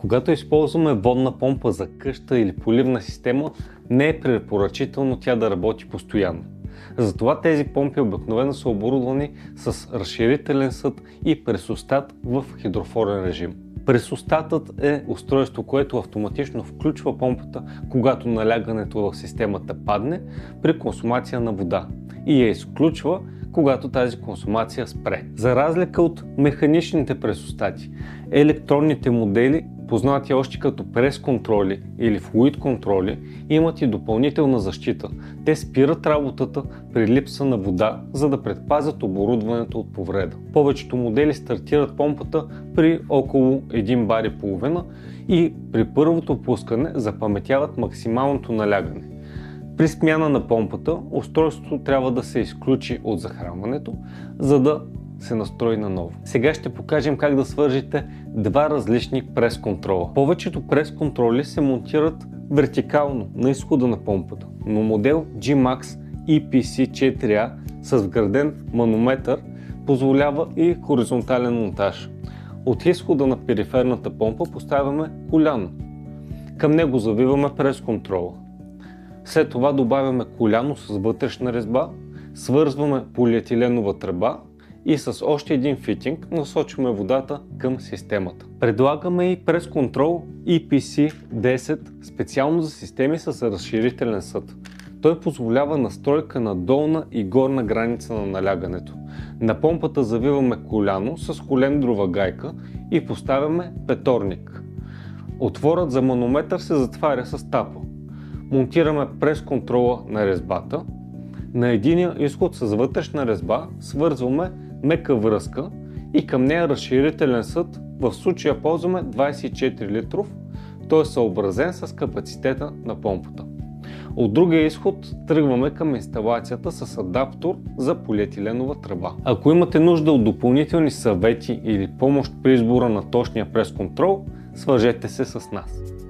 Когато използваме водна помпа за къща или поливна система, не е препоръчително тя да работи постоянно. Затова тези помпи обикновено са оборудвани с разширителен съд и пресостат в хидрофорен режим. Пресостатът е устройство, което автоматично включва помпата, когато налягането в системата падне при консумация на вода и я изключва, когато тази консумация спре. За разлика от механичните пресостати, електронните модели, познати още като прес-контроли или флуид контроли, имат и допълнителна защита. Те спират работата при липса на вода, за да предпазят оборудването от повреда. Повечето модели стартират помпата при около 1 бар и половина и при първото пускане запаметяват максималното налягане. При смяна на помпата, устройството трябва да се изключи от захранването, за да се настрои наново. Сега ще покажем как да свържете два различни прес-контрола. Повечето прес-контроли се монтират вертикално на изхода на помпата, но модел G-Max EPC4A с вграден манометър позволява и хоризонтален монтаж. От изхода на периферната помпа поставяме коляно. Към него завиваме прес-контрола. След това добавяме коляно с вътрешна резба, свързваме полиетиленова тръба и с още един фитинг насочваме водата към системата. Предлагаме и прес-контрол EPC10 специално за системи с разширителен съд. Той позволява настройка на долна и горна граница на налягането. На помпата завиваме коляно с колендрова гайка и поставяме петорник. Отворът за манометър се затваря с тапа. Монтираме прес-контрола на резбата. На единия изход с вътрешна резба свързваме мека връзка и към нея разширителен съд. В случая ползваме 24 литров, той е съобразен с капацитета на помпата. От другия изход тръгваме към инсталацията с адаптор за полиетиленова тръба. Ако имате нужда от допълнителни съвети или помощ при избора на точния прес-контрол, свържете се с нас.